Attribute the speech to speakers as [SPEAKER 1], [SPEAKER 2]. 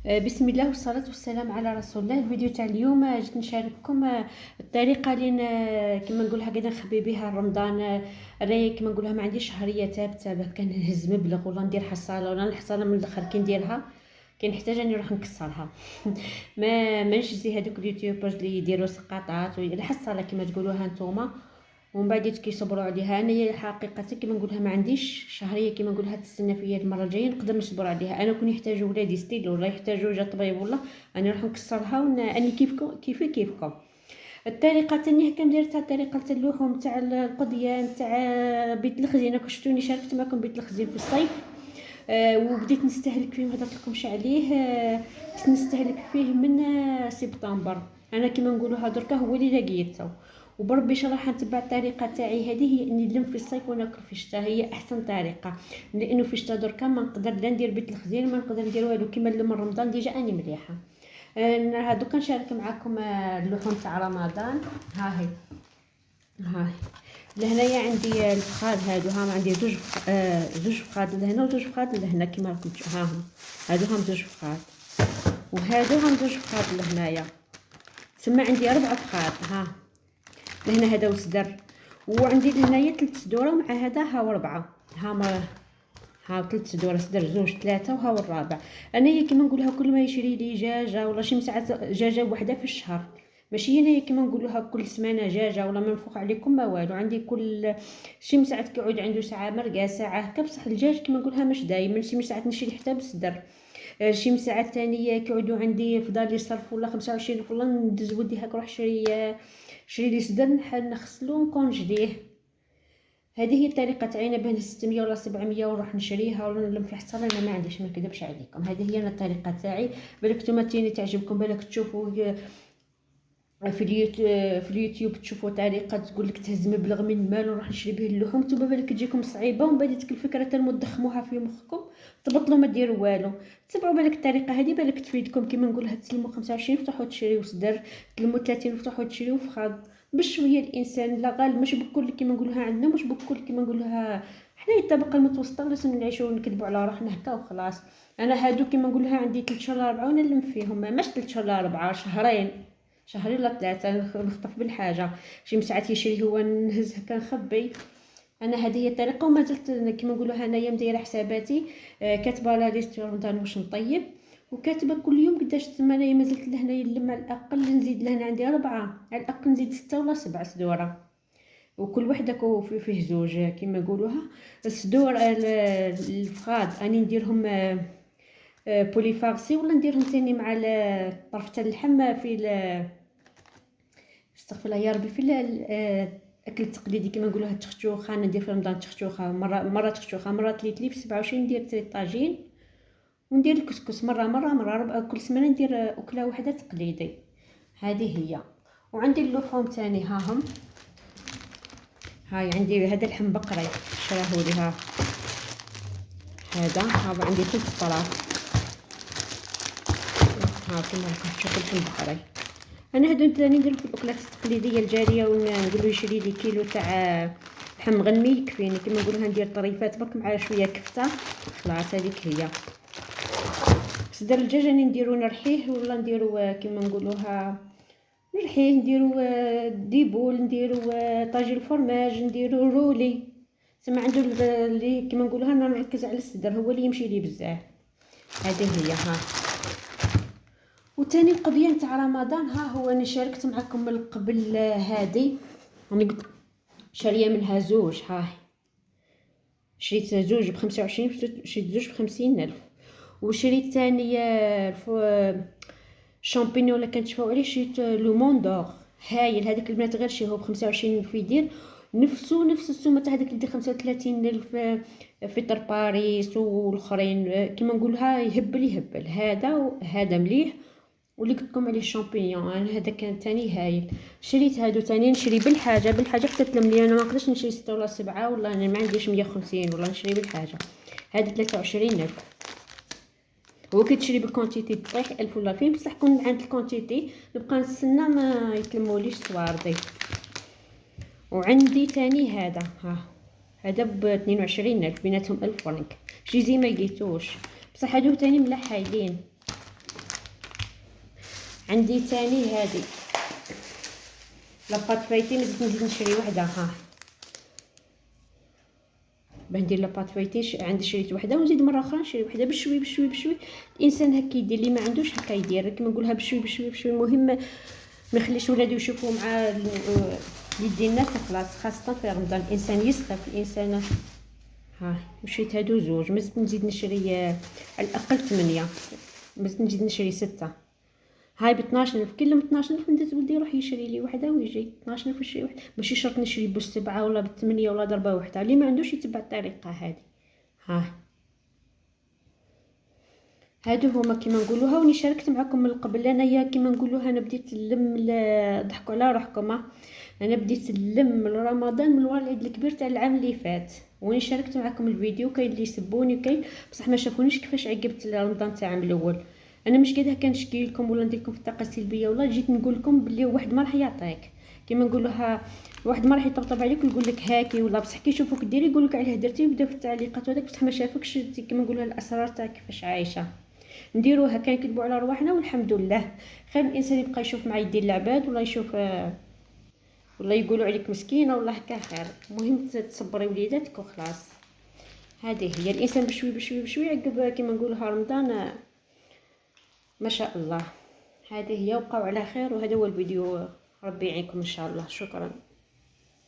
[SPEAKER 1] بسم الله والصلاة والسلام على رسول الله. الفيديو تاع اليوم جيت نشارككم الطريقة اللي كما نقولها كذا نخبي بها رمضان. راهي كما نقولها ما عنديش شهرية ثابتة باش كنهز مبلغ ولا ندير حصالة ولا الحصالة من الاخر كي نديرها كنحتاج اني نروح نكسرها. ما نجزي هذوك اليوتيوبرز اللي يديروا سقاطات الحصالة كما تقولوها نتوما ومن بعد كيصبروا عليها. انا حقيقه كما نقولها ما عنديش شهريه كما نقولها تستنى فيا المره الجايه نقدر نصبر عليها. انا كون يحتاجوا ولادي ستيل ولا يحتاجوا جا طبيب ولا انا نروح نكسرها اني كيفكم. الطريقه الثانيه كندير تاع طريقه اللحوم تاع القضيان تاع بيت الخزينه. كشتوني شاركت معكم بيت الخزين في الصيف. وبديت نستهلك فيه ما هضرت لكمش عليه. نستهلك فيه من سبتمبر. انا كما نقولوا دركا هو اللي لقيته وبربي راح نتبع الطريقه تاعي. هذه هي اني نلم في الصيف وناكل في الشتاء، هي احسن طريقه لانه في الشتاء دركا ما نقدر لا ندير بيت الخزين ما نقدر ندير والو. كيما نلم رمضان ديجا اني مليحه. هادو كنشارك معكم اللحوم تاع رمضان. ها هي لهنايا عندي الفخاد هادو عندي زوج فخاد لهنا وزوج فخاد لهنا كيما راكم تشوفوا. هادو زوج فخاد وهادو زوج فخاد لهنايا. تما عندي 4 فخاد. لهنا هذا وصدر وعندي لهنايا 3 صدوره ومع هذا هاو 4. ها 3 صدور صدر 2 3 وهاو الرابع. انايا كيما نقولها كل ما يشري لي دجاجه ولا شي مساعات دجاجه وحده في الشهر، ماشي انايا كيما نقولوها كل سمانه دجاجه ولا منفوخ عليكم ما والو. عندي كل شي مساعات كيعود عنده ساعه مرقه ساعه هكا. بصح الدجاج كيما نقولها مش دايما، شي مساعات نشري حتى بصدر، شي مساعات ثانيه كيعودوا عندي فضالي صرف ولا 25 ولا ندز ودي هاك روح شري لي صدر نغسلو ونكونجليه. هذه هي الطريقه تاعنا بين 600 ولا 700 ونروح نشريها ولا نلم في حصاله. انا ما عنديش ما نكذبش عليكم، هذه هي الطريقه تاعي. بالك نتوما تيني تعجبكم، بالك تشوفوا في اليوتيوب تشوفوا طريقه تقول لك تهز مبلغ من المال ونروح نشري به اللحوم، نتوما بالك تجيكم صعيبه ومن بعد تلك الفكره تضخموها في مخكم تبطلوا ما ديروا والو. تبعوا بالك الطريقه هذه بالك تفيدكم. كيما نقولها تسلموا 25 تروحوا تشريو صدر، تلموا 30 تروحوا تشريو فخاد بشويه. الانسان لا غالب مش بكل كيما نقولها عندنا، مش بكل كيما نقولها حنا الطبقه المتوسطه لازم نعيشوا ونكذبوا على روحنا هكا وخلاص. انا هادو كيما نقولها عندي 3 شهور 4 ونلم فيهم، ماش 3 شهور 4 شهرين ولا 3 نخطف بالحاجه. شي مساعات يشري هو نهز هكا نخبي. انا هذه هي الطريقه وما زلت كيما نقولوا انايا مدايره حساباتي. كاتبه لا ليست رمضان واش نطيب وكاتبه كل يوم قداش. تما انايا ما زلت لهنايا نلم على الاقل نزيد لهنا عندي 4 على الاقل نزيد 6 ولا 7 صدوره وكل وحده فيه زوج كيما يقولوها. الصدور الفخاد اني نديرهم بوليفارسي ولا نديرهم ثاني مع الطرف تاع اللحم في استغفر الله يا ربي في الاكل التقليدي كيما نقولوها التختوخه. ندير في رمضان تختوخه مره تختوخه مره تليتلي في 27 ندير طاجين وندير الكسكس مره كل سمانه ندير اكله واحده تقليدي. هذه هي. وعندي اللحوم ثاني هاي عندي هذا اللحم بقري شراهولي هذا عندي 3 طراف. كما راكم تشوفوا اللحم بقري. انا هادو ثاني ندير في الاكلات التقليديه الجاريه ونقولوا يشري لي كيلو تاع لحم مغنمي يكفيني. كيما نقولها ندير طريفات برك مع شويه كفته خلاص هذيك هي. صدر الدجاج راني نديرو نرحيه ولا نديرو كيما نقولوها نرحيه نديرو ديبول نديرو طاجين الفرماج نديرو رولي. تما عنده اللي كيما نقولوها انا نركز على الصدر هو اللي يمشي لي بزاف. هذه هي. وتاني القضيه نتاع رمضان هو انا شاركت معكم من قبل. هذه راني قلت شاريه منها زوج. شريت زوج ب25 شريت زوج ب50 ألف. وشريت ثاني شامبينيون اللي كنتشفاو عليه شريت لو موندور هايل. هذاك البنات غير شي هو ب25 ألف يدير نفس السومه تاع هذاك اللي يدير 35 ألف في طر باريس والاخرين. كيما نقولها يهبل هذا مليح. واللي قلت لكم عليه الشامبينيون هذا كان ثاني هايل. شريت هادو ثاني نشري بالحاجه حتى تلملي. انا ما نقدرش نشري 6 ولا 7 ولا انا ما عنديش 150 ولا نشري بالحاجه. هذا 23 ألف. هو كتشري بالكونتيتي طيح 1000 ولا 2000 بصح كون عند الكونتيتي نبقى نستنى ما يتلموليش صواردي. وعندي ثاني هذا ب 22 ألف بيناتهم 1000 فرنك. شي زي ما لقيتوش بصح هادو ثاني ملاح هايلين. عندي تاني هذه لاباط فايتي، مازلت نزيد نشري وحده. ها باش ندير لاباط فايتي عندي شريت وحده ونزيد مره اخرى نشري وحده بشوي بشوي بشوي. الانسان هكا يدير، اللي ما عندوش هكا يدير كيما نقولها بشوي بشوي بشوي. المهم ما يخليش ولادو يشوفوا مع يدي الناس خلاص، خاصه في رمضان الانسان يسخف الانسان. ها مشيت هادو زوج، مازلت نزيد نشري على الاقل 8، مازلت نزيد نشري 6. هاي ب12,000 كلهم 12,000. ندير ولدي يروح يشري لي وحده ويجي 12,000 يشري وحده، ماشي شرط نشري ب7 ولا ب8 ولا ضربه وحده. اللي ما عندوش يتبع الطريقه هذه. ها هادو هما كيما نقولوها. وني شاركت معكم من قبل انايا كيما نقولوها. انا بديت نلم، ضحكوا على روحكم. انا بديت نلم رمضان من ورا العيد الكبير تاع العام اللي فات، وني شاركت معكم الفيديو. كاين اللي يسبوني وكاين بصح ما شافونيش كيفاش عقبت رمضان تاع العام الاول. انا مش كده كنشكي لكم ولا ندير لكم في الطاقه السلبيه، ولا جيت نقول لكم بلي واحد ما راح يعطيك كيما نقولوها. واحد ما راح يطبطب عليك ويقول لك هاكي ولا، بصح كي يشوفوك ديري يقول لك عليه درتي ويبداو في التعليقات هذاك، بصح ما شافكش كيما نقولوها الاسرار تاع كيفاش عايشه. نديروها كنكذبوا على رواحنا والحمد لله. خير الانسان يبقى يشوف مع يدي العباد ولا يشوف ولا يقولوا عليك مسكينه ولا هكا خير. المهم تصبري وليداتك وخلاص. هذه هي الانسان بشوي بشوي بشوي عقب كيما نقولوها رمضان ما شاء الله. هذه هي، وبقاو على خير. وهذا هو الفيديو، ربي يعينكم ان شاء الله. شكرا.